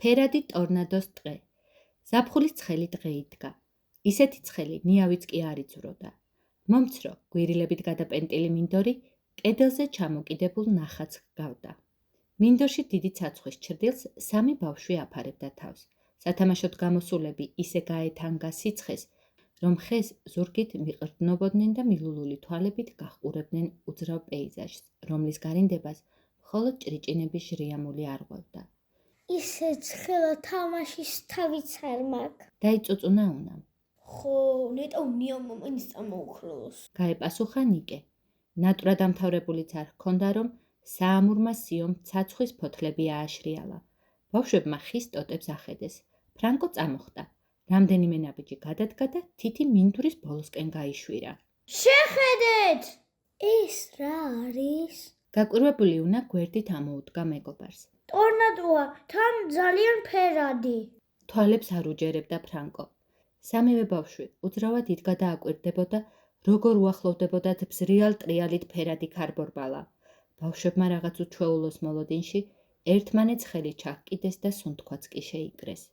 ფერადი ტორნადოს ტყე. ზაფხულის ცხელი დღე იდგა. ისეთი ცხელი ნიავიც კი არ იძვროდა. მომცრო, გვირილებით გადაპენტილი მინდორი კედელზე ჩამოკიდებულ ნახატს ჰგავდა. მინდორში დიდი ცაცხვის ჩრდილს სამი ბავშვი აფარებდა თავს. სათამაშოდ გამოსულები ისე გაეთანგა სიცხეს, რომ ხეს ზურგით მიყრდნობოდნენ და მილულული თვალებით გაჰყურებდნენ უძრავ პეიზაჟს, რომლის გარინდებას მხოლოდ ჭრიჭინების ჟრიამული არღვევდა. ისე ცხელა თამაშის თავიც არ მაქვს. დაიწუწუნა უნამ. ხო, ნეტა უნია მომენის წამოუხროს. გაეპასუხა ნიკე. ნატვრა დამთავრებულიც არ ჰქონდა, რომ საამურმა სიომ ცაცხვის ფოთლები ააშრიალა. ბავშვებმა ხის ტოტებს ახედეს. ფრანკო წამოხდა. რამდენიმე ნაბიჯი გადადგა და თითი მინდურის ბოლოსკენ გაიშვირა. შეხედეთ! ეს რა არის? გაკვირვებული უნა გვერდით ამოუდგა მეგობარს. ტორნადოა, თან ძალიან ფერადი. თვალებს არ უჯერებდა ფრანკო. სამივე ბავშვი უძრავად იდგა და აკვირდებოდა, როგორ უახლოვდებოდათ ბზრიალ ტრიალით ფერადი ქარბორბალა. ბავშვებმა რაღაც უჩვეულოს მოლოდინში ერთმანეთს ხელი ჩაჰკიდეს და სუნთქვაც კი შეიკრეს.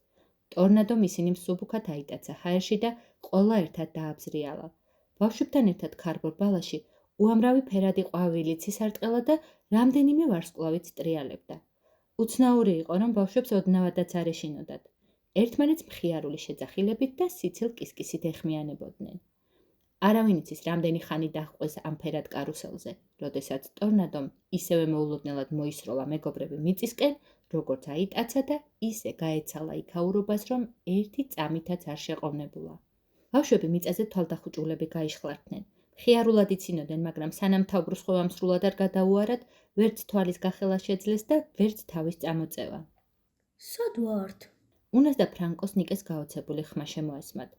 ტორნადომ ისინი მსუბუქად აიტაცა ჰაერში და ყოლა ერთად დააბზრიალა. ბავშვებთან ერთად ქარბორბალაში უამრავი ფერადი ყვავილიც ისარტყელა და რამდენიმე ვარსკვლავიც ტრიალებდა. უცნაური იყო, რომ ბავშვებს ოდნავადაც არ ეშინოდათ. ერთმანეთს მხიარული შეძახილებით და სიცილ კისკისით ეხმიანებოდნენ. არავინ იცის, რამდენი ხანი დაჰყვეს ამ ფერად კარუსელზე, როდესაც ტორნადომ ისევე მოულოდნელად მოისროლა მეგობრები მიწისკენ, როგორც აიტაცა და ისე გაეცალა იქაურობას, რომ ერთი წამითაც არ შეყოვნებულა. ბავშვები მიწაზე თვალდახუჭულები გაიშხლარდნენ. მხიარულად იცინოდნენ, მაგრამ სანამ თავბრუსხვევამ სრულად არ გადაუარად, ვერც თვალის გახელა შეძლეს და ვერც თავის წამოწევა. სად ვართ? უნას და ფრანკოს ნიკეს გაოცებული ხმა შემოესმათ.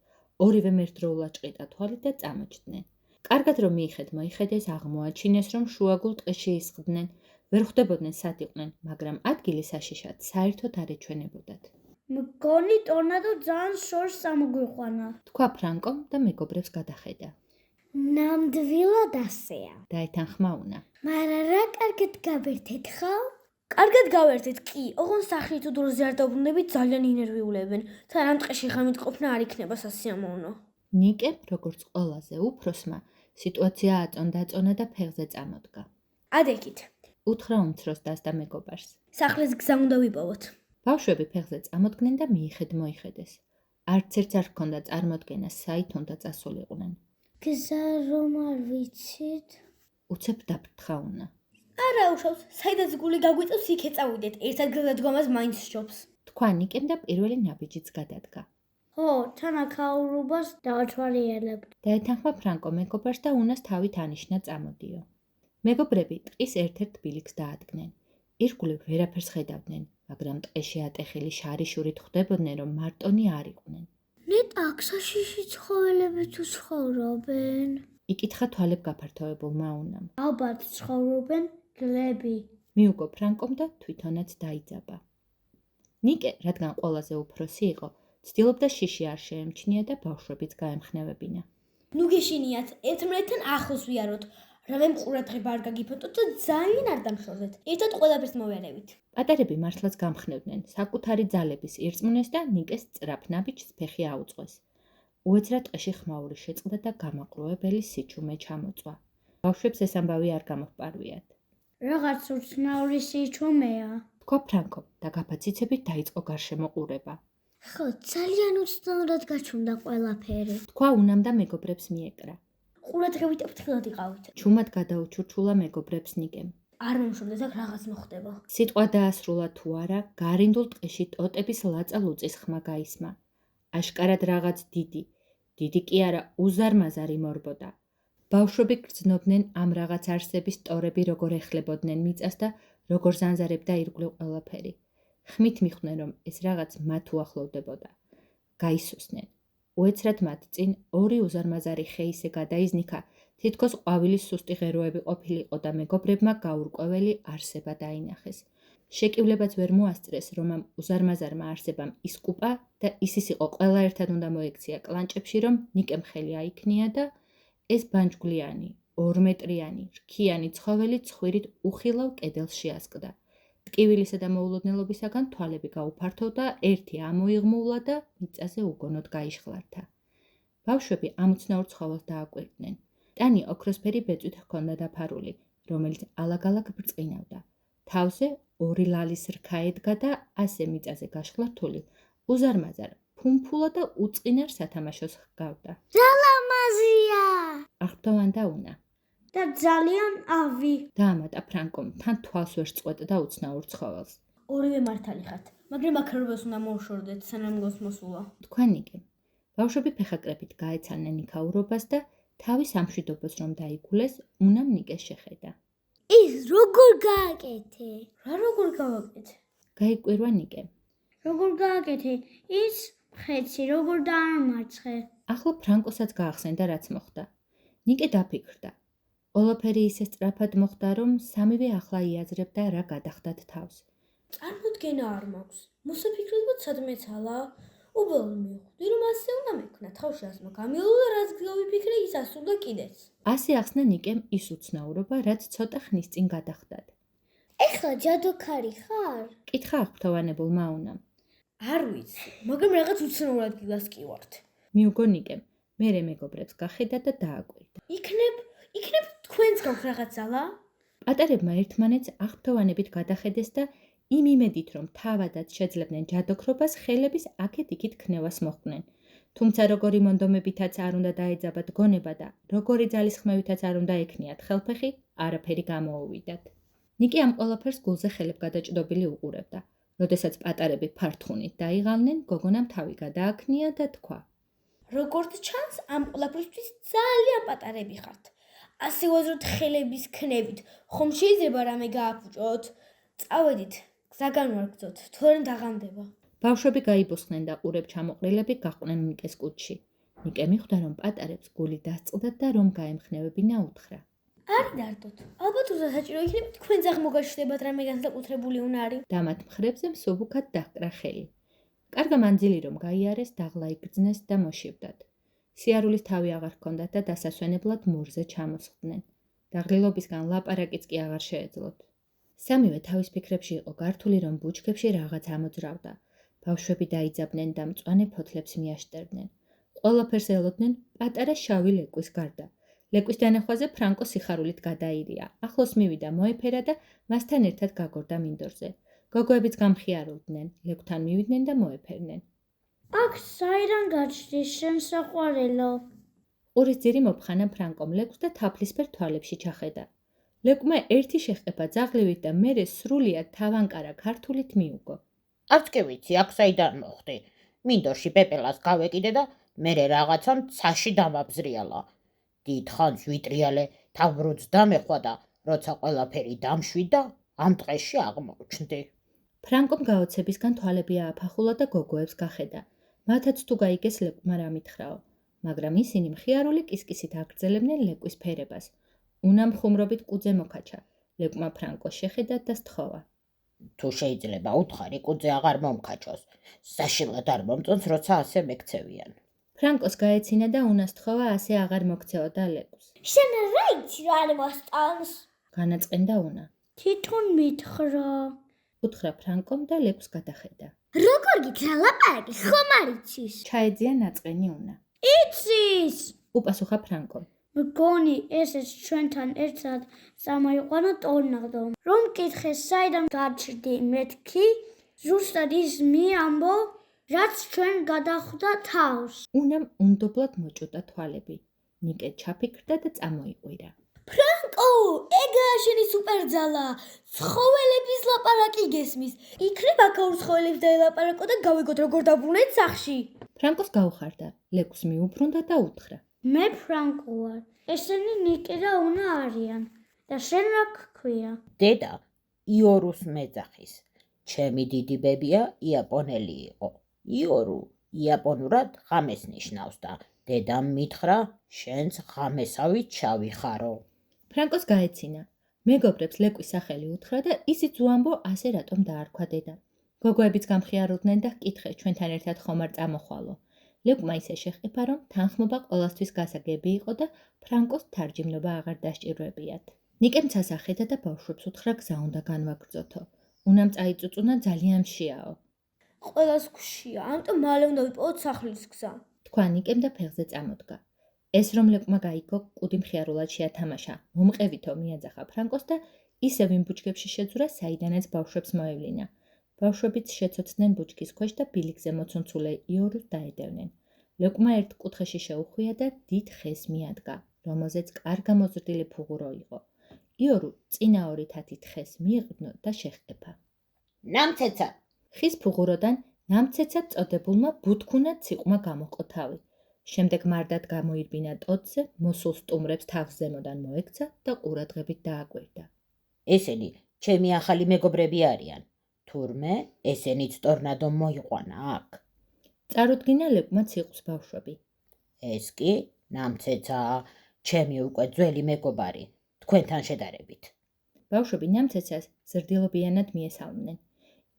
ორივე მერდროულად ჭყიდა თვალი და წამოჯდნენ. კარგად რომ მიიხედ-მოიხედეს, აღმოაჩინეს, რომ შუაგულ ტყეში ისხდნენ, ვერ ხვდებოდნენ სად იყვნენ, მაგრამ ადგილი საშიშად საერთოდ არ ეჩვენებოდათ. მგონი ტორნადო ძალიან შორს ამოგვიყვანა. თქვა ფრანკომ და მეგობრებს გადახედა. ნამდვილად ასეა. დაეთანხმა უნა. მაგრამ რა კარგად გავერთეთ ხარ? კარგად გავერთეთ კი, ოღონდ სახლი თუ დროზე არ დაუბრუნდებით ძალიან ინერვიულებენ. თან ამ ტყეში ღამით ყოფნა არ იქნება სასიამოვნო. ნიკემ, როგორც ყველაზე უფროსმა, სიტუაცია აწონდა-აწონა და ფეხზე წამოდგა. ადექით. უთხრა უმცროს დას და მეგობარს. სახლის გზა უნდა ვიპოვოთ. ბავშვები ფეხზე წამოდგნენ და მიიხედ-მოიხედეს. არც ერთს არ ჰქონდა წარმოდგენა, საით უნდა წასულიყვნენ. გზა რომ არ ვიცით? უცებ დაფრთხა უნა. არა უშავს, საიდაც გული გაგვიწევს იქ ეწავიდეთ, ერთ ადგილად დგომას მაინც სჯობს. თქვა ნიკემ და პირველი ნაბიჯიც გადადგა. ხო, თან აქაურობას დავაჩვარიერებთ. დაეთანხმა ფრანკო მეგობარს და უნას თავით ანიშნა წამოდიო. მეგობრები ტყის ერთ-ერთ ბილიქს დაადგნენ. ირგვლივ ვერაფერს ხედავდნენ, მაგრამ ტყეში ატეხილი შარი-შურით ხვდებოდნენ, რომ მარტონი არ იყვნენ. ნეტა აქ საშიში ცხოველები თუ ცხოვრობენ? იკითხა თვალებ გაფართოებულმა უნამ. ალბათ ცხოვრობენ გლები. მიუგო ფრანკომ და თვითონაც დაიძაბა. ნიკე, რადგან ყველაზე უფროსი იყო, ცდილობდა შიში არ შეემჩნია და ბავშვებიც გაემხნევებინა. ნუ გეშინიათ, ერთმანეთთან ახლოს ვიაროთ. რამემ ყურადღება არ გაგიფონტოთ და ძალიან არ დამშორდეთ. ერთად ყველაფერს მოვიარებით. პატარები მართლაც გამხნევდნენ, საკუთარი ძალების ირწმუნეს და ნიკეს სწრაფ ნაბიჯს ფეხი აუწყეს. უეცრად ტყეში ხმაური შეწყდა და გამაყრუებელი სიჩუმე ჩამოწვა. ბავშვებს ეს ამბავი არ გამოჰპარვიათ. რაღაც უცნაური სიჩუმეა. თქვა ფრანკო და გაფაციცებით დაიწყო გარშემო ყურება. ხო, ძალიან უცნაურად გაჩვენდა ყველაფერი. თქვა უნამ და მეგობრებს მიეკრა. ყურადღებით ფრთხილად იყავით. ჩუმად გადაუჩურჩულა მეგობრებს ნიკემ. არ მომშორდეთ, აქ რაღაც მოხდება. სიტყვა დაასრულა თუ არა, გარინდულ ტყეში ტოტების ლაწა-ლუწის ხმა გაისმა. აშკარად რაღაც დიდი კი არა, უზარმაზარი მორბოდა. ბავშვები გრძნობდნენ ამ რაღაც არსების ტორები როგორ ეხლებოდნენ მიწას და როგორ ზანზარებდა ირგვლივ ყველაფერი. ხმით მიხვდნენ, რომ ეს რაღაც მათ უახლოვდებოდა. გაისუსნენ. უეცრად მათ წინ ორი უზარმაზარი ხე ისე გადაიზნიქა, თითქოს ყვავილის სუსტი ღეროები ყოფილიყო და მეგობრებმა გაურკვეველი არსება დაინახეს. შეკივლებაც ვერ მოასწრეს, რომ ამ უზარმაზარმა არსებამ ისკუპა და ისის იყო ყველა ერთად უნდა მოექცია კლანჭებში, რომ ნიკემ ხელი აიქნია და ეს ბანჯგვლიანი, 2 მეტრიანი, რქიანი ცხოველი ცხვირით უხილავ კედელს შეასკდა. ტკივილისა და მოულოდნელობისაგან თვალები გაუფართოვდა, ერთი ამოიღმულა და მიწაზე უგონოდ გაიშხლართა. ბავშვები ამოცნაურ ცხოველს დააკვირდნენ. ტანი ოქროსფერი ბეწვით ჰქონდა დაფარული, რომელიც ალაგ-ალაგ ბრწყინავდა. თავზე ორი ლალის რქა ედგა და ასე მიწაზე გაშხლართული, უზარმაზარ, ფუმფულა და უწყინარ სათამაშოს ჰგავდა. ძალამაზია! აღფრთოვანდა უნა. და ძალიან ავი. დაამატა ფრანკომ, თან თვალს ვერ წყვეტდა უცნაურ ცხოველს. ორივე მართალი ხართ, მაგრამ აქარობას უნდა მოუშორდეთ, სანამ გოს მოსულა. თქვა ნიკემ. ბავშვები ფეხაკრებით გაეცანენ იქაურობას და თავის ამშვიდობოს რომ დაიგულეს, უნამ ნიკეს შეხედა. ის როგორ გააკეთე? რა როგორ გავაკეთე? გაიკვირვა ნიკემ. როგორ გააკეთე? ის ხეცი როგორ დაამარცხე? ახლა ფრანკოსაც გაახსენდა რაც მოხდა. ნიკე დაფიქრდა. ყველაფერი ისე სწრაფად მოხდა, რომ სამივე ახლა იაზრებდა რა გადახდათ თავს. წარმოდგენა არ მაქვს. მოსაფიქრებლად სადმე ცალა? უბრალოდ მივხვდი, რომ ასე უნდა მექნა. თავში ასმა გამიოლო და რაც გავიფიქრე, ის ასრულდა კიდეც. ასე ახსნა ნიკემ ის უცნაურობა, რაც ცოტა ხნის წინ გადახდათ. ეხლა ჯადოქარი ხარ? კითხა აღფრთოვანებულმა უნამ. არ ვიცი, მაგრამ რაღაც უცნაურად გილასკივართ. მიუგო ნიკემ, მერე მეგობრებს გახედა და დააკვირდა. იქნებ თქვენს გაქვს რაღაც ძალა? პატარებმა ერთმანეთს აღფრთოვანებით გადახედეს და იმ იმედით, რომ თავადაც შეძლებდნენ ჯადოქრობას, ხელების აქეთ-იქით ქნევას მოჰყვნენ. თუმცა როგორი მონდომებითაც არ უნდა დაეძაბათ გონება და როგორი ძალისხმევითაც არ უნდა ექნიათ ხელფეხი, არაფერი გამოუვიდათ. ნიკი ამ ყველაფერს გულზე ხელებგადაჭდობილი უყურებდა. როდესაც პატარები ფართხუნით დაიღალნენ, გოგონამ თავი გადააქნია და თქვა: როგორც ჩანს, ამ ყველაფრისთვის ძალიან პატარები ხართ. ასე ვაზროთ ხელების ქნევით, ხომ შეიძლება რამე გააფუჭოთ? წავედით, გზა განვარგრძოთ, თორემ დაღამდება. ბავშვები გაიბოსხნენ და ყურებ ჩამოყრილები გაყვნენ ნიკეს კუჩში. ნიკე მიხვდა, რომ პატარებს გული დასწყდათ და რომ გაემხნევებინა უთხრა. არ დარდოთ. ალბათ უსასაჭირო იქნება თქვენ აღმოგაჩნდებათ რამე განსაკუთრებული უნარი. და მათ მხრებზე მსუბუქად დაჰკრა ხელი. კარგა მანძილი რომ გაიარეს, დაღლა იგრძნეს და მოშივდათ. სიარულის თავი აღარ ჰქონდათ და დასასვენებლად მურზე ჩამოსხდნენ. დაღლილობისგან ლაპარაკიც კი აღარ შეეძლოთ. სამივე თავის ფიქრებში იყო გართული, რომ ბუჩქებში რაღაც ამოძრავდა. ბავშვები დაიძაბნენ და მწვანე ფოთლებს მიაშტერდნენ. ყველაფერს ელოდნენ პატარა შავი ლეკვის გარდა. ლეკვის დანახვაზე ფრანკო სიხარულით გადაირია. ახლოს მივიდა, მოეფერა და მასთან ერთად გაგორდა მინდორზე. გოგოებიც გამხიარულდნენ, ლეკვთან მივიდნენ და მოეფერნენ. აქ საიდან გაჩნდეს შენ საყვარელო? ყურის ძირი მოფხანა ფრანკომ ლეკვს და თაფლისფერ თვალებში ჩახედა. ლეკვმა ერთი შეჰყება ძაღლივით და მერე სრულიად თავანკარა ქართულით მიუგო. არც კი ვიცი, აქ საიდან მოხდი. მინდორში პეპელას გავეკიდე და მერე რაღაცამ ცაში დამაბზრიალა. დიდხანს ვიტრიალე, თავბრუც დამეხვა და როცა ყველაფერი დამშვიდა, ამ დღეში აღმოჩნდი. ფრანკომ გაოცებისგან თვალები ააფახულა და გოგოებს გახედა. მათაც თუ გაიგეს ლეკვმა რა მითხრაო, მაგრამ ისინი მხიარული კისკისით აგრძელებდნენ ლეკვის ფერებას. უნამ ხუმრობით კუძე მოკაჩა. ლეკვმა ფრანკოს შეხედა და სთხოვა. თუ შეიძლება უთხარი კუძე აღარ მომკაჩოს. საშინლად არ მომწონს, როცა ასე მეკცევიან. ფრანკოს გაეცინა და უნას სთხოვა ასე აღარ მოგცეოდა ლეკვს. შენ რა იცი რა არ მოსწონს? განაწყენდა უნა. თვითონ მითხრა. უთხრა ფრანკომ და ლეკვს გადახედა. როგორ გიქნა ლაპარაკი, ხომ არ იცის? ჩაეძია ნაწყენი უნა. იცის! უპასუხა ფრანკომ. მგონი ესეც ჩვენთან ერთად წამოიყვანა ტორნადო. რომ მკითხეს საიდან გაჩრდი მეთქი, ზუსტად ის მიამბო, რაც ჩვენ გადახვდა თავს. უნამ უნდობლად მოჭუდა თვალები. ნიკე ჩაფიქრდა და წამოიყვირა. ფრანკო, ეგაა შენი სუპერძალა. ცხოველების ლაპარაკი გესმის. იქნება აქაურ ცხოველებს დაელაპარაკო და გავიგოთ როგორ დაბრუნეთ სახლში. ფრანკოს გაუხარდა, ლეკვს მიუბრუნდა და უთხრა. მე ფრანკო ვარ. ესენი ნიკე და უნა არიან. და შენ რა გქვია? დედა იორუს მეძახის. ჩემი დიდი ბებია იაპონელი იყო. იორუ იაპონურად ღამეს ნიშნავს და დედამ მითხრა, შენც ღამესავი ჩავიხარო. ფრანკოს გაეცინა. მეგობრებს ლეკვის სახელი უთხრა და ისიც უამბო ასე რატომ დაარქვა დედა. გოგოებიც გამხიარულდნენ და ჰკითხეს ჩვენთან ერთად ხომ არ წამოხვალო. ლეკვმა ისე შეჰყიფა, რომ თანხმობა ყველასთვის გასაგები იყო და ფრანკოს თარჯიმნობა აღარ დასჭირვებიათ. ნიკემ ცას ახედა და ბავშვებს უთხრა გზა უნდა განვაგრძოთო. უნამ წაიწუწუნა ძალიან მშიაო. ყველას გვშია, ამიტომ მალე უნდა ვიპოვოთ სახლის გზა. თქვა ნიკემ და ფეხზე წამოდგა. ეს რომ ლეკმა გაიგო, კუდი მხიარულად შეათამაშა, მომყევითო მიაძახა ფრანკოს და ისევ იმ ბუჩქებში შეძურა, საიდანაც ბავშვებს მოევლინა. ბავშვებიც შეცოცდნენ ბუჩქის ქვეშ და ბილიკზე მოცუნცულე იორუს დაედევნენ. ლეკმა ერთ კუთხეში შეუხვია და დიდ ხეს მიადგა, რომელზეც კარგა მოზრდილი ფუღურო იყო. იორუ წინა ორი თათით ხეს მიეყრდნო და შეჰყეფა. ნამცეცა, ხის ფუღუროდან ნამცეცად წოდებულმა ბუთქუნა ციყვმა გამოჰყო თავი. შემდეგ მარდად გამოირბინა ტოტზე, მოსულ სტუმრებს თავს ზემოდან მოექცა და ყურადღებით დააკვირდა. ესენი ჩემი ახალი მეგობრები არიან. თურმე ესენიც ტორნადომ მოიყვანა აქ. წარუდგინა ლეკმა ციყვს ბავშვები. ეს კი ნამცეცაა, ჩემი უკვე ძველი მეგობარი, თქვენთან შედარებით. ბავშვები ნამცეცას ზრდილობიანად მიესალმნენ.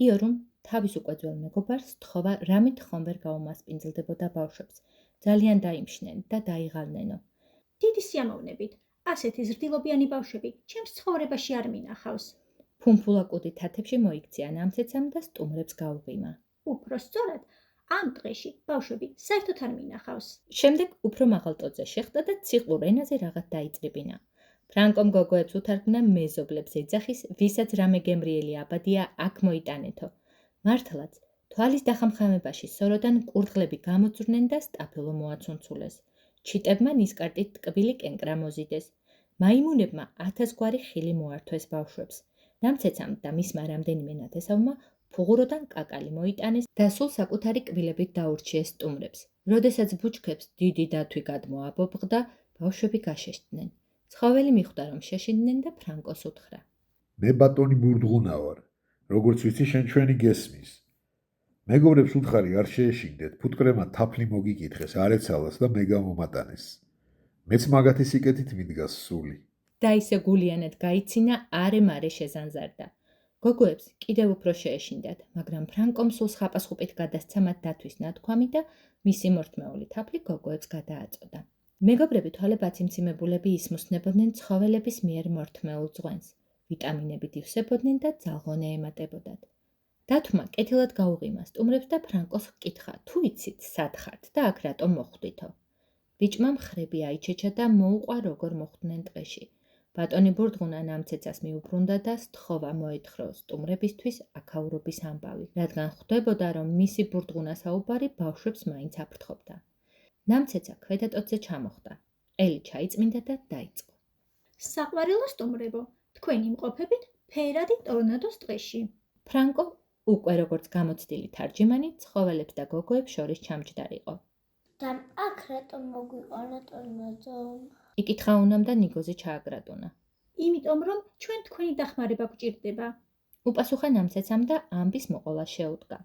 იორუმ თავის უკვე ძველ მეგობარს თხოვა რამით ხომ ვერ გაუმასპინძლდებოდა ბავშვებს. ძალიან დაიმშნენ და დაიღალნენო. დიდი სიამოვნებით, ასეთი ზრდილობიანი ბავშვები ჩემს ცხოვრებაში არ მინახავს. ფუმფულა კუდი თათებში მოიქცია ნამცეცამ და სტუმრებს გაუღიმა. უფრო სწორად, ამ დღეში ბავშვები საერთოდ არ მინახავს. შემდეგ უფრო მაღალ ტოტზე შეხვდა და ციყვურ ენაზე რაღაც დაიწრიბინა. ფრანკომ გოგოებს უთარგმნა მეზობლებს ეძახის, ვისაც რამე გემრიელი აბადია აქ მოიტანეთო. მართლაც, თვალის დახამხამებაში სოროდან კურდღლები გამოძვრნენ და სტაფელო მოაცუნცულეს. ჩიტებმა ნისკარტით ტკბილი კენკრა მოზიდეს. მაიმუნებმა 1000 გვარი ხილი მოართვეს ბავშვებს. ნამცეცამ და მისმა რამდენიმე ნათესავმა ფუღუროდან კაკალი მოიტანეს და სულ საკუთარი კბილებით დაურჩიეს სტუმრებს. როდესაც ბუჩქებს დიდი დათვი გადმოაბობღდა, ბავშვები გაშეშდნენ. ცხოველი მიხვდა რომ შეშინდნენ და ფრანკოს უთხრა. მე ბატონი ბურდღუნა ვარ, როგორც ვიცი შენ ჩვენი გესმის. მეგობრებს უთხარი არ შეეშინდეთ, ფუტკრემა თაფლი მოგიკითხეს, არ ეცალას და მე გამომატანეს. მეც მაგათი სიკეთით მიდგას სული. და ისე გულიანად გაიცინა, არე-მარე შეზანზარდა. გოგოებს კიდევ უფრო შეეშინდათ, მაგრამ ფრანკომ სულ ხაპასხუპით გადასცა მათ დათვის ნათქვამი და მისი მორთმეული თაფლი გოგოებს გადააწოდა. მეგობრები თვალებაციმციმებულები ისმუსნებოდნენ ცხოველების მიერ მორთმეულ ძღვენს, ვიტამინებით ივსებოდნენ და ძალღონე ემატებოდათ. დათვმა კეთილად გაუღიმა სტუმრებს და ფრანკოს ჰკითხა, თუ იცით, სად ხართ და აქ რატომ მოხვდითო. ბიჭმა მხრები აიჩეჩა და მოუყვა როგორ მოხვდნენ ტყეში. ბატონი ბურდღუნა ნამცეცას მიუბრუნდა და სთხოვა მოეთხოვა სტუმრებისთვის აქაურობის ამბავი, რადგან ხვდებოდა, რომ მისი ბურდღუნა საუბარი ბავშვებს მაინც აფრთხობდა. ნამცეცა ქვედა ტოტზე ჩამოხვდა. ყელი ჩაიწმინდა და დაიწყო. საყვარელო სტუმრებო, თქვენი იმყოფებით ფერადი ტორნადოს ტყეში. ფრანკო უკვე როგორც გამოცდილი თარჯიმანი ცხოველებს და გოგოებს შორის ჩამჯდარიყო. და აქ რატომ მოგვიყარა ტორნადო? იკითხა უნამ და ნიგოზე ჩააგრატუნა. იმიტომ რომ ჩვენ თქვენი დახმარება გვჭირდება. უპასუხა ნამცეცამ და ამბის მოყოლა შეუდგა.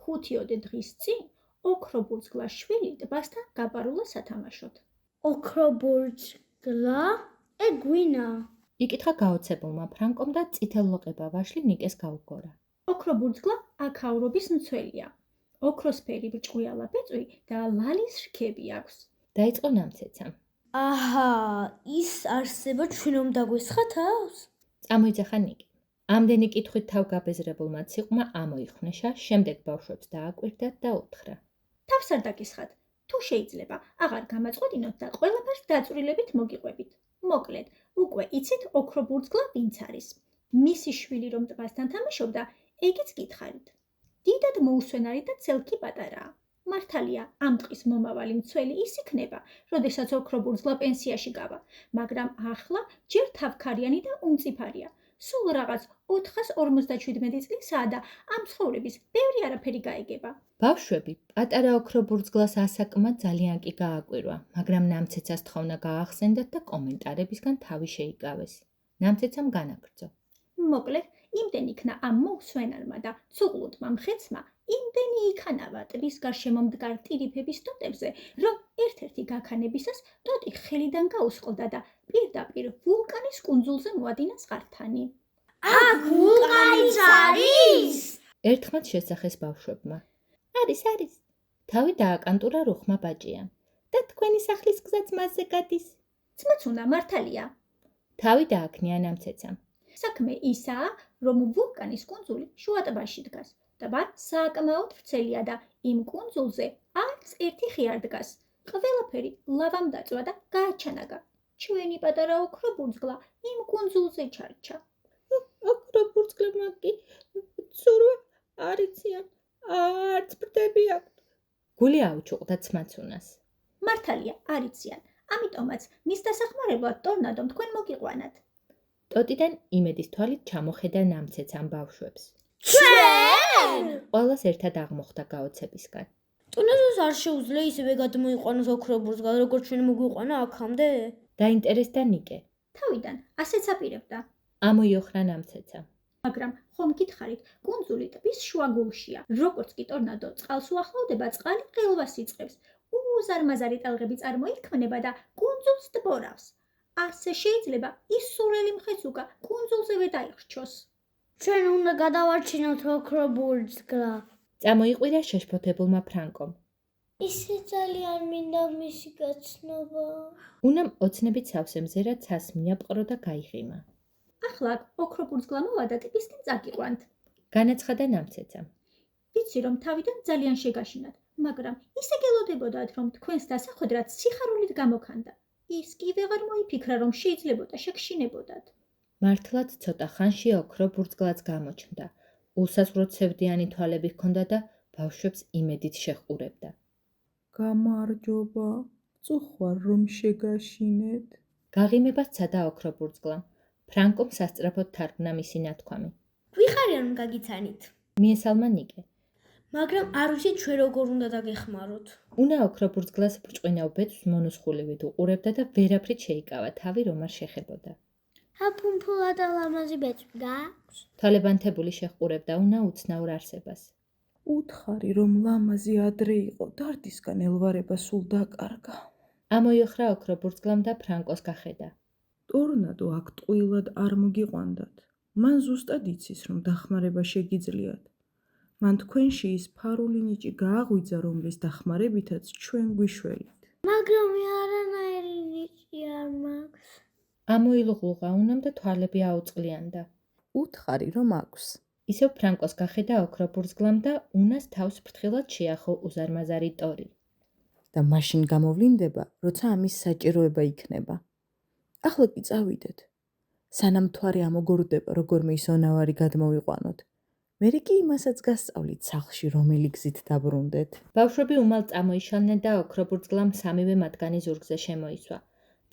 5 დღის წინ ოქრობურძგლა შვილი ტბასთან გაპარულა სათამაშოდ. ოქრობურძგლა? გვინა? იკითხა გაოცებულმა ფრანკომ და წითელლოყება ვაშლი ნიკეს გაუგორა. ოქრობურძგლა აქაურობის მცველია. ოქროსფერი ბრჭყვიალა ბეწვი და ლალის რქები აქვს. დაიწყო ნამცეცამ. აჰა, ის არსება ჩვენ რომ დაგვესხა თავს? წამოიძახა ნიკი. ამდენი კითხვით თავ გაბეზრებულმა ციყვმა ამოიხვნეშა, შემდეგ ბავშვებს დააკვირდა და უთხრა. თავს არ დაკისხათ, თუ შეიძლება, აღარ გამაწყვეტინოთ და ყველაფერს დაწვრილებით მოგიყვებით. მოკლედ, უკვე იცით ოქრობურძგლა ვინც არის. მისი შვილი რომ ტბასთან თამაშობდა, ეგიც გითხარით. დიდად მოუსვენარი და ცელქი პატარაა. მართალია, ამ ტყის მომავალი მცველი ის იქნება, როდესაც ოქრობურძგლა პენსიაში გავა, მაგრამ ახლა ჯერ თავქარიანი და უმწიფარია. სულ რაღაც 457 წლისაა და ამ ცხოვრების ბევრი არაფერი გაიგება. ბავშვები პატარა ოქრობურძგლას ასაკმა ძალიან კი გააკვირვა, მაგრამ ნამცეცას თხოვნა გაახსენდათ და კომენტარებისგან თავი შეიკავეს. ნამცეცამ განაგრძო. მოკლედ, იმდენ იქნა ამ მოუსვენარმა და ცუღლუტმა მხეცმა, იმდენი იქანავა ტბის გარშემო მდგარ ტირიფების ტოტებზე, რომ ერთ-ერთი გაქანებისას ტოტი ხელიდან გაუსყლდა და პირდაპირ ვულკანის კუნძულზე მოადინა ზღართანი. აქ ვულკანიც არის? ერთხმად შესახეს ბავშვებმა. არის. თავი დააკანტურა რუხმა ბაჭიამ. და თქვენი სახლის გზაც მასზე გადის. ძმაც უნდა მართალია. თავი დააქნია ნამცეცამ. საქმე ისაა, რომ ვულკანის კუნძული შუა ტბაში დგას. ტბა საკმაოდ ვრცელია და იმ კუნძულზე არც ერთი ხე არ დგას. ყველაფერი ლავამ დაწვა და გააჩანაგა. ჩვენი პატარა ოქრო ბურძგლა იმ კუნძულზე ჩარჩა. ოქრო ბურძგლებმა კი ცურვა არ იციან, არც ბრდები აქვთ. გული აუჩუყდა ცმაცუნას. მართალია, არ იციან. ამიტომაც მის დასახმარებლად ტორნადომ თქვენ მოგიყვანათ. ტოტიდან იმედის თვალით ჩამოხედა ნამცეცამ ბავშვებს. ჩვენ? ყველას ერთად აღმოხდა გაოცებისგან. ტუნაზოს არ შეუძლია ისევე გადმოიყვანოს ოქრო ბურძგლა, როგორც ჩვენ მოგვიყვანა აქამდე? დაინტერესდა ნიკე. თავიდან ასეც აპირებდა. ამოიოხრა ნამცეცა. მაგრამ ხომ გითხარით, კუნძული ტბის შუაგულშია. როგორც კი ტორნადო წყალს უახლოვდება, წყალი ყელვას იწყებს. უზარმაზარი ტალღები წარმოიქმნება და კუნძულს ტბორავს. ასე შეიძლება ის სურელი მხეც უკა კუნძულზევე დაიხრჩოს. ჩვენ უნდა გადავარჩინოთ ოქრო ბურძგლა. წამოიყვირა შეშფოთებულმა ფრანკომ. ისე ძალიან მინდა მისი გაცნობა. უნამ ოცნებით სავსე მზერა ცას მიაპყრო და გაიღიმა. ახლა აქ ოქრო ბურძგლა მოვა და ტბისკენ წაგიყვანთ. განაცხადა ნამცეცამ. ვიცი რომ თავიდან ძალიან შეგაშინათ, მაგრამ ისე გელოდებოდათ რომ თქვენს დასახვედრად სიხარულით გამოქანდა. ის კი ვეღარ მოიფიქრა რომ შეიძლებოდა შეგშინებოდათ. მართლაც ცოტა ხანში ოქრო ბურძგლაც გამოჩნდა. უსაზღვროდ სევდიანი თვალები ჰქონდა და ბავშვებს იმედით შეჰყურებდა. გამარჯობა, წუხვარ რომ შეგაშინეთ. გაღიმება სცადა ოქრო ბურძგლამ. ფრანკომ სასწრაფოდ თარგმნა მისი ნათქვამი. გვიხარი რომ გაგიცანით. მიესალმა ნიკე. მაგრამ არ ვიცით ჩვენ როგორ უნდა დაგეხმაროთ. უნა ოქრო ბურძგლას ბრჭყვინავ ბეწვს მონუსხულივით უყურებდა და ვერაფრით შეიკავა თავი რომ არ შეხებოდა. აფუნფულა და ლამაზი ბეწვი გაქვს? თვალებანთებული შეჰყურებდა უნა უცნაურ არსებას. უთხარი რომ ლამაზი ადრე იყო, დარდისგან ელვარება სულ დაკარგა. ამოიოხრა ოქრო ბურძგლამ და ფრანკოს გახედა. ტორნადო აქ ტყუილად არ მოგიყვანდათ. მან ზუსტად იცის რომ დახმარება შეგიძლიათ. მან თქვენში ის ფარული ნიჭი გააღვიძა, რომლის დახმარებითაც ჩვენ გვიშველით. მაგრამ არანაირი ნიჭი არ მაქვს. ამოილღულღა უნამ და თვალები აუწყლიანდა. უთხარი რომ აქვს. ისევ ფრანკოს გახედა ოქრო ბურძგლამ და უნას თავს ფრთხილად შეახო უზარმაზარი ტორი. და მაშინ გამოვლინდება, როცა ამის საჭიროება იქნება. ახლა კი წავიდეთ. სანამ მთვარე ამოგორდება, როგორმე ის ონავარი გადმოვიყვანოთ. მერე კი იმასაც გასწავლით სახლში, რომელი გზით დაბრუნდეთ. ბავშვები უმალ წამოიშალნენ და ოქრო ბურძგლამ სამივე მათგანი ზურგზე შემოისვა.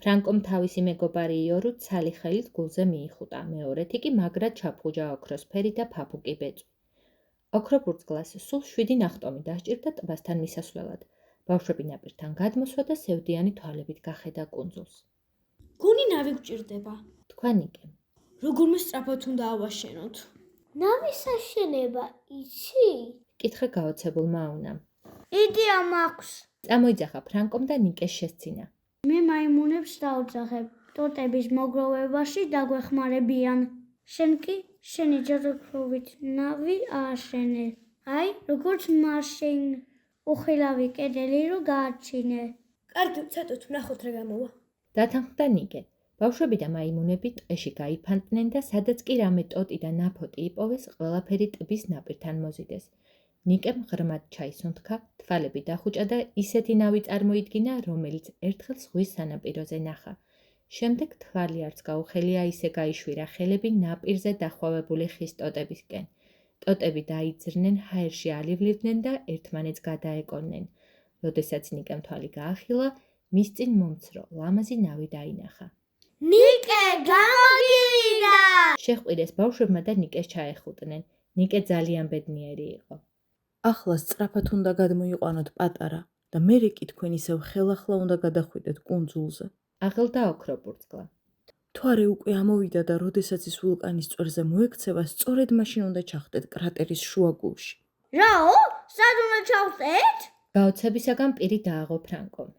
ფრანკომ თავისი მეგობარი იორუ ცალი ხელით გულზე მიიხუტა, მეორეთი კი მაგრად ჩაფუჯა ოქროსფერი და ფაფუკი ბეწვი. ოქრო ბურძგლას სულ 7 ნახტომი დასჭირდა ტბასთან მისასვლელად. ბავშვები ნაპირთან გადმოსვა და სევდიანი თვალებით გახედა კუნძულს. გონი ნავი გჭირდება. თქვა ნიკემ. როგორმე სწრაფად უნდა ავაშენოთ. ნავის აშენება იცი? კითხა გაოცებულმა უნამ. იდეა მაქვს. წამოიძახა ფრანკომ და ნიკეს შესცინა. მე მაიმუნებს დავძახებ. ტოტების მოგროვებაში დაგვეხმარებიან. შენ კი შენი ჯეროქროვით ნავი ააშენე. აი, როგორც მაშინ უხილავი კედელი რო გააჩინე. კარგი, ცოტა ვნახოთ რა გამოვა. დათანხმდა ნიკე. ბავშვები და მაიმუნები ტყეში გაიფანტნენ და სადაც კი რამე ტოტი და ნაფოტი იპოვეს, ყველაფერი ტბის ნაპირთან მოზიდეს. ნიკემ ღრმად ჩაისუნთქა, თვალები დახუჭა და ისეთი ნავი წარმოიდგინა, რომელიც ერთხელ ზღვის სანაპიროზე ნახა. შემდეგ თვალი არც გაუხელია ისე გაიშვირა ხელები ნაპირზე დახვავებული ხის ტოტებისკენ. ტოტები დაიძრნენ, ჰაერში ალივლიდნენ და ერთმანეთს გადაეკონნენ. როდესაც ნიკემ თვალი გაახილა, მის წინ მომცრო, ლამაზი ნავი დაინახა. ნიკე, გამოგივიდა! შეჰყურეს ბავშვებმა და ნიკეს ჩაეხუტნენ. ნიკე ძალიან ბედნიერი იყო. ახლა სწრაფად უნდა გადმოიყვანოთ პატარა და მერე კი თქვენ ისევ ხელახლა უნდა გადახვიდეთ კუნძულზე. აღელდა ოქრო ბურძგლა. მთვარე უკვე ამოვიდა და როდესაც ის ვულკანის წვერზე მოექცევა, სწორედ მაშინ უნდა ჩახდეთ კრატერის შუაგულში. რაო? სად უნდა ჩავხდეთ? გაოცებისაგან პირი დააღო ფრანკომ.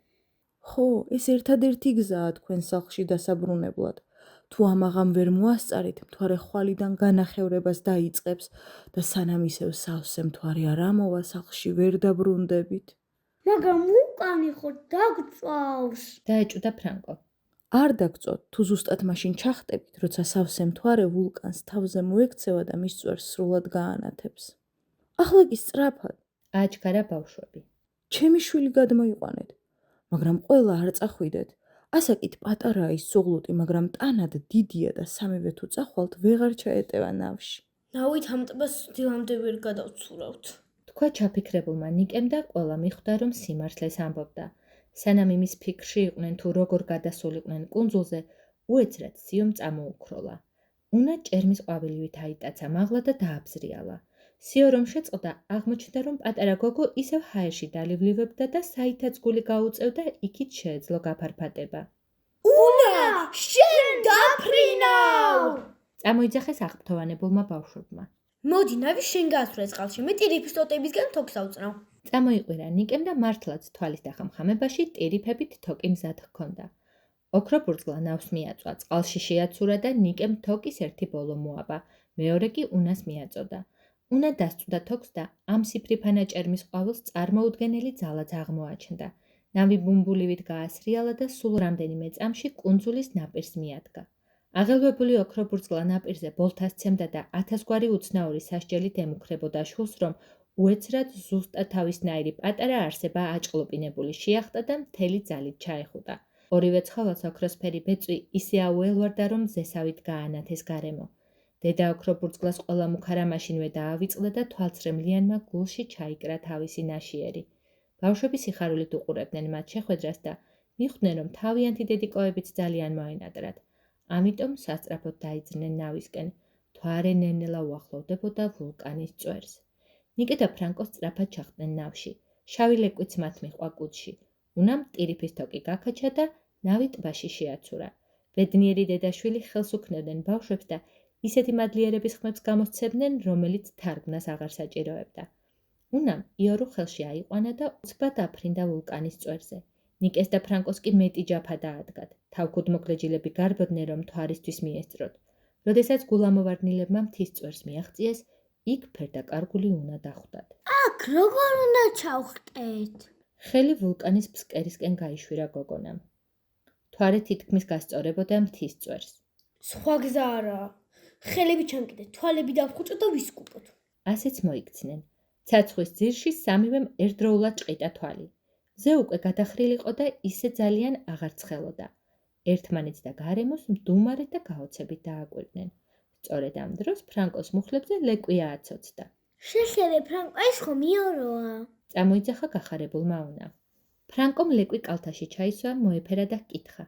ხო, ეს ერთადერთი გზაა თქვენ სახლში დასაბრუნებლად. თუ ამაღამ ვერ მოასწარით, მთვარე ხვალიდან განახევრებას დაიწყებს და სანამ ისევ სავსე მთვარე არ ამოვა, სახლში ვერ დაბრუნდებით. მაგრამ ვულკანი ხო დაგწვავს. დაეჭვდა ფრანკო. არ დაგწოთ, თუ ზუსტად მაშინ ჩახტებით, როცა სავსე მთვარე ვულკანს თავზე მოექცევა და მის წვერს სრულად გაანათებს. ახლა კი სწრაფად. აჩქარა ბავშვები. ჩემი შვილი გადმოიყვანეთ, მაგრამ ყველა არ წახვიდეთ. ასაკით პატარაა ის სუღლუტი, მაგრამ ტანად დიდია და სამივე თუ წახვალთ, ვეღარ ჩაეტევა ნავში. ნავით ამ ტბას დილამდე ვერ გადავცურავთ. თქვა ჩაფიქრებულმა ნიკემ და ყველა მიხვდა, რომ სიმართლეს ამბობდა. სანამ იმის ფიქრში იყვნენ თუ როგორ გადასულიყვნენ კუნძულზე, უეცრად სიომ წამოუქროლა. უნა ჭერმის ყვავილივით აიტაცა მაღლა და დააბზრიალა. სიო რომ შეწყდა, აღმოჩნდა, რომ პატარა გოგო ისევ ჰაერში დალივლივებდა და საითაც გული გაუწევდა, იქით შეეძლო გაფარფატება. უნა, შენ დაფრინავ! წამოიძახეს აღფრთოვანებულმა ბავშვებმა. მოდი, ნავი შენ გააცურე წყალში, მე ტირიფის ტოტებისგან თოქს ავწნავ. წამოიყვირა ნიკემ და მართლაც თვალის დახამხამებაში ტირიფებით თოკი მზად ჰქონდა. ოქრობურძგლა ნავს მიაწვა, წყალში შეაცურა და ნიკემ თოკის ერთი ბოლო მოაბა, მეორე კი უნას მიაწოდა. უნა დასწვდა თოქს და ამ სიფრიფანა ჭერმის ყვავილს წარმოუდგენელი ძალაც აღმოაჩნდა. ნავი ბუმბულივით გაასრიალა და სულ რამდენიმე წამში კუნძულის ნაპირს მიადგა. აღელვებული ოქრობურძგლა ნაპირზე ბოლთას ცემდა და 1000 გვარი უცნაური სასჯელით ემუქრებოდა შულს, რომ უეცრად ზუსტად თავისნაირი პატარა არსება აჭყლუპინებული შეახტა და მთელი ძალით ჩაეხუტა. ორივე ცხოველს ოქროსფერი ბეწვი ისე აუელვარდა, რომ ზესავით გაანათეს გარემო. დედა ოქრობურძგლას ყველა მუქარა მაშინვე დაავიწყდა და თვალცრემლიანმა გულში ჩაიკრა თავისი ნაშიერი. ბავშვები სიხარულით უყურებდნენ მათ შეხვედრას და მიხვდნენ, რომ თავიანთი დედიკოებიც ძალიან მოენატრათ. ამიტომ სასწრაფოდ დაიძრნენ ნავისკენ. მთვარე ნელ-ნელა უახლოვდებოდა ვულკანის წვერს. ნიკე და ფრანკო სწრაფად ჩახდნენ ნავში. შავი ლეკვიც მათ მიჰყვა კუდში. უნამ ტირიფის თოკი გაქაჩა და ნავი ტბაში შეაცურა. ბედნიერი დედაშვილი ხელს უქნევდნენ ბავშვებს და ისეთი მადლიერების ხმებს გამოსცემდნენ, რომელიც თარგმნას აღარ საჭიროებდა. უნამ იორო ხელში აიყვანა და უცბად აფრინდა ვულკანის წვერზე. ნიკეს და ფრანკოს კი მეტი ჯაფა დაადგათ. თავქუდმოკლეჯილები გარბოდნენ, რომ მთვარისთვის მიესწროთ. როდესაც გულამოვარდნილებმა მთის წვერს მიაღწიეს, იქ ფერდაკარგული უნა დახვდათ. აქ როგორ უნდა ჩავხტეთ? ხელი ვულკანის ფსკერისკენ გაიშვირა გოგონამ. მთვარე თითქმის გასწორებოდა მთის წვერს. სხვა გზა არაა. ხელები ჩამკიდეთ, თვალები დავხუჭოთ და ვისკუპოთ. ასეც მოიქცნენ. ცაცხვის ძირში სამივემ ერთდროულად ჭყიდა თვალი. ზე უკვე გადახრილიყო და ისე ძალიან აღარ ცხელოდა. ერთმანეთს და გარემოს მდუმარეთ და გაოცებით დააკვირდნენ. სწორედ ამ დროს ფრანკოს მუხლებზე ლეკვი ააცოცდა. შეხერე ფრანკო, ეს ხომ იოროა. წამოიძახა გახარებულმა უნა. ფრანკომ ლეკვი კალთაში ჩაისვა, მოეფერა და ჰკითხა.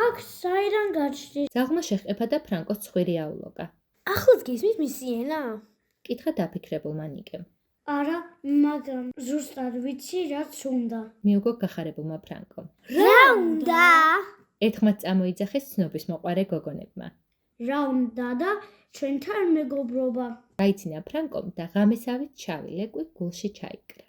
აქ საიდან გაჩნდი? ზაღმა შეჰყეფა და ფრანკოს ცხვირი აულოგა. ახლაც გესმის მისი ენა? კითხა დაფიქრებულმა ნიკემ. არა, მაგრამ ზუსტად ვიცი, რაც უნდა. მიუგო გახარებულმა ფრანკომ. რა უნდა? ერთხმაც წამოიძახეს ცნობის მოყარე გოგონებმა. რა უნდა და ჩვენთან მეგობრობა. გაიცინა ფრანკომ და ღამესავით შავი ლეკვი გულში ჩაიკრა.